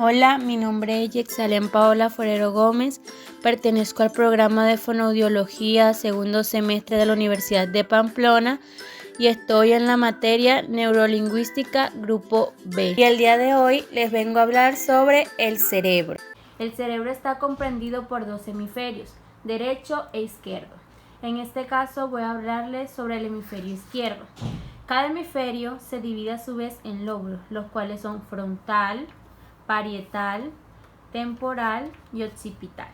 Hola, mi nombre es Yexalén Paola Forero Gómez, pertenezco al programa de Fonoaudiología segundo semestre de la Universidad de Pamplona y estoy en la materia Neurolingüística Grupo B. Y el día de hoy les vengo a hablar sobre el cerebro. El cerebro está comprendido por dos hemisferios, derecho e izquierdo. En este caso voy a hablarles sobre el hemisferio izquierdo. Cada hemisferio se divide a su vez en lóbulos, los cuales son frontal, parietal, temporal y occipital.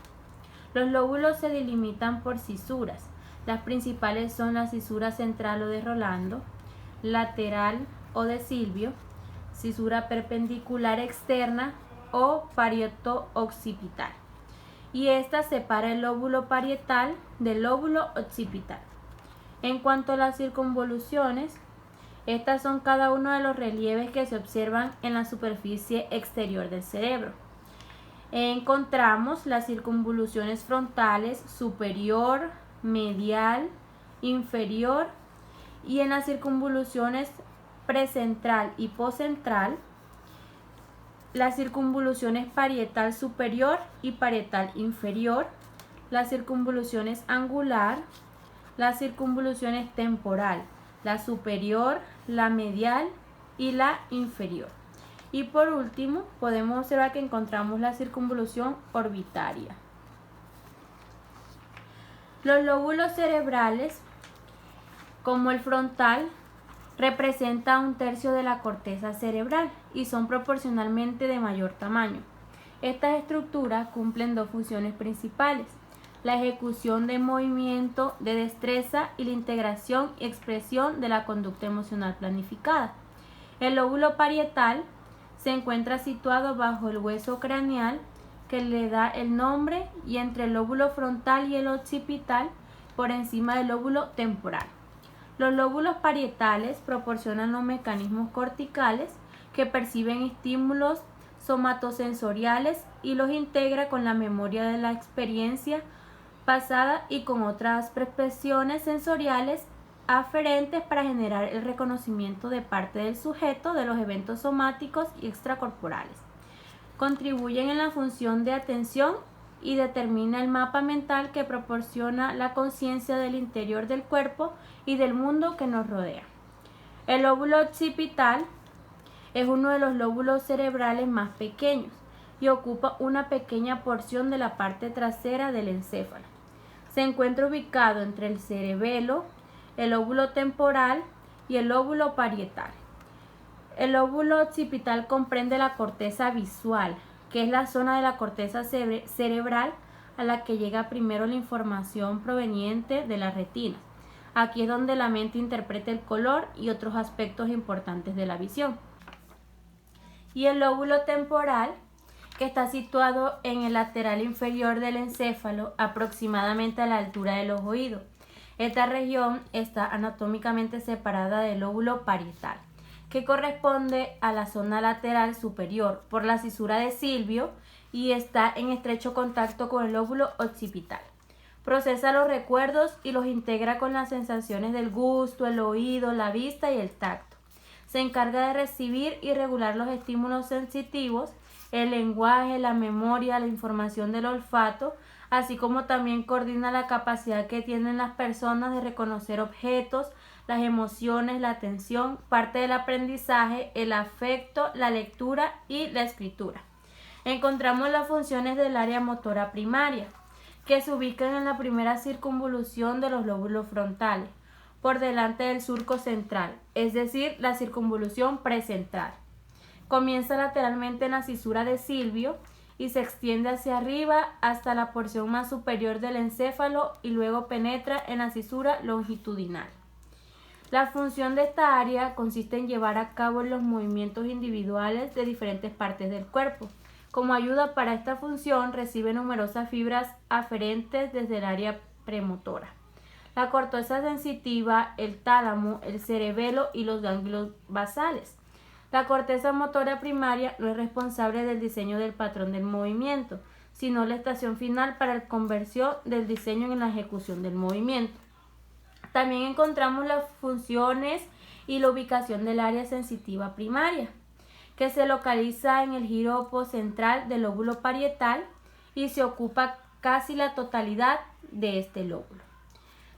Los lóbulos se delimitan por cisuras. Las principales son la cisura central o de Rolando, lateral o de Silvio, cisura perpendicular externa o parieto-occipital. Y esta separa el lóbulo parietal del lóbulo occipital. En cuanto a las circunvoluciones, estas son cada uno de los relieves que se observan en la superficie exterior del cerebro. Encontramos las circunvoluciones frontales superior, medial, inferior, y en las circunvoluciones precentral y poscentral, las circunvoluciones parietal superior y parietal inferior, las circunvoluciones angular, las circunvoluciones temporal, la superior, la medial y la inferior. Y por último, podemos observar que encontramos la circunvolución orbitaria. Los lóbulos cerebrales, como el frontal, representa 1/3 de la corteza cerebral y son proporcionalmente de mayor tamaño. Estas estructuras cumplen dos funciones principales: la ejecución de movimiento de destreza y la integración y expresión de la conducta emocional planificada. El lóbulo parietal se encuentra situado bajo el hueso craneal que le da el nombre y entre el lóbulo frontal y el occipital por encima del lóbulo temporal. Los lóbulos parietales proporcionan los mecanismos corticales que perciben estímulos somatosensoriales y los integra con la memoria de la experiencia pasada y con otras percepciones sensoriales aferentes para generar el reconocimiento de parte del sujeto de los eventos somáticos y extracorporales. Contribuyen en la función de atención y determina el mapa mental que proporciona la conciencia del interior del cuerpo y del mundo que nos rodea. El lóbulo occipital es uno de los lóbulos cerebrales más pequeños y ocupa una pequeña porción de la parte trasera del encéfalo. Se encuentra ubicado entre el cerebelo, el lóbulo temporal y el lóbulo parietal. El lóbulo occipital comprende la corteza visual, que es la zona de la corteza cerebral a la que llega primero la información proveniente de la retina. Aquí es donde la mente interpreta el color y otros aspectos importantes de la visión. Y el lóbulo temporal, que está situado en el lateral inferior del encéfalo, aproximadamente a la altura de los oídos. Esta región está anatómicamente separada del lóbulo parietal, que corresponde a la zona lateral superior por la cisura de Silvio y está en estrecho contacto con el lóbulo occipital. Procesa los recuerdos y los integra con las sensaciones del gusto, el oído, la vista y el tacto. Se encarga de recibir y regular los estímulos sensitivos, el lenguaje, la memoria, la información del olfato, así como también coordina la capacidad que tienen las personas de reconocer objetos, las emociones, la atención, parte del aprendizaje, el afecto, la lectura y la escritura. Encontramos las funciones del área motora primaria, que se ubican en la primera circunvolución de los lóbulos frontales, por delante del surco central, es decir, la circunvolución precentral. Comienza lateralmente en la cisura de Silvio y se extiende hacia arriba hasta la porción más superior del encéfalo y luego penetra en la cisura longitudinal. La función de esta área consiste en llevar a cabo los movimientos individuales de diferentes partes del cuerpo. Como ayuda para esta función recibe numerosas fibras aferentes desde el área premotora, la corteza sensitiva, el tálamo, el cerebelo y los ganglios basales. La corteza motora primaria no es responsable del diseño del patrón del movimiento, sino la estación final para la conversión del diseño en la ejecución del movimiento. También encontramos las funciones y la ubicación del área sensitiva primaria, que se localiza en el giro central del lóbulo parietal y se ocupa casi la totalidad de este lóbulo.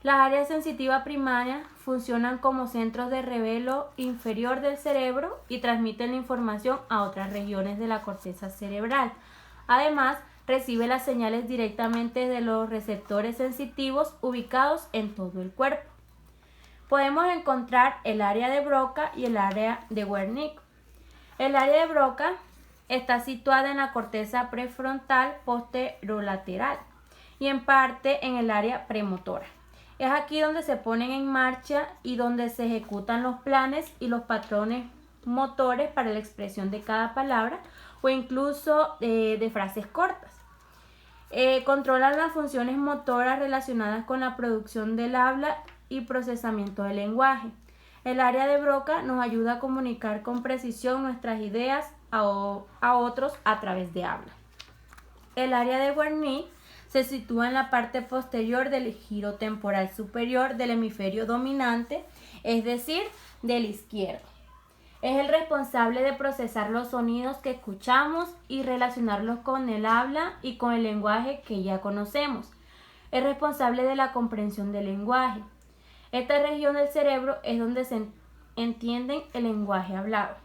Las áreas sensitivas primarias funcionan como centros de revelo inferior del cerebro y transmiten la información a otras regiones de la corteza cerebral. Además, recibe las señales directamente de los receptores sensitivos ubicados en todo el cuerpo. Podemos encontrar el área de Broca y el área de Wernicke. El área de Broca está situada en la corteza prefrontal posterolateral y en parte en el área premotora. Es aquí donde se ponen en marcha y donde se ejecutan los planes y los patrones motores para la expresión de cada palabra o incluso de frases cortas. Controlan las funciones motoras relacionadas con la producción del habla y procesamiento del lenguaje. El área de Broca nos ayuda a comunicar con precisión nuestras ideas a otros a través de habla. El área de Wernicke se sitúa en la parte posterior del giro temporal superior del hemisferio dominante, es decir, del izquierdo. Es el responsable de procesar los sonidos que escuchamos y relacionarlos con el habla y con el lenguaje que ya conocemos. Es responsable de la comprensión del lenguaje. Esta región del cerebro es donde se entiende el lenguaje hablado.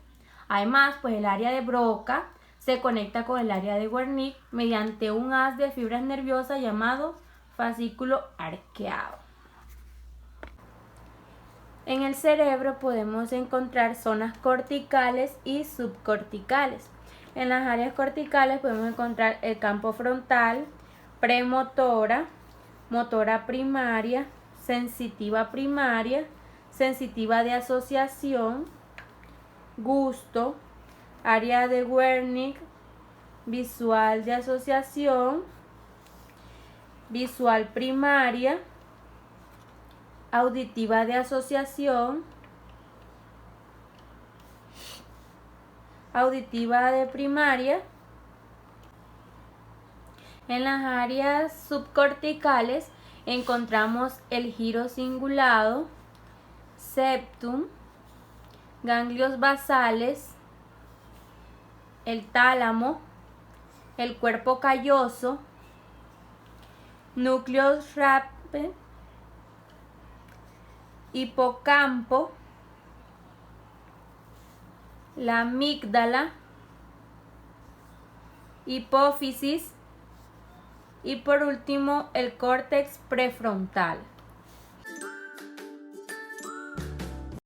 Además, pues el área de Broca se conecta con el área de Wernicke mediante un haz de fibras nerviosas llamado fascículo arqueado. En el cerebro podemos encontrar zonas corticales y subcorticales. En las áreas corticales podemos encontrar el campo frontal, premotora, motora primaria, sensitiva primaria, sensitiva de asociación, gusto, área de Wernicke, visual de asociación, visual primaria, auditiva de asociación, auditiva de primaria. En las áreas subcorticales encontramos el giro cingulado, septum, ganglios basales, el tálamo, el cuerpo calloso, núcleos rape, hipocampo, la amígdala, hipófisis y por último el córtex prefrontal.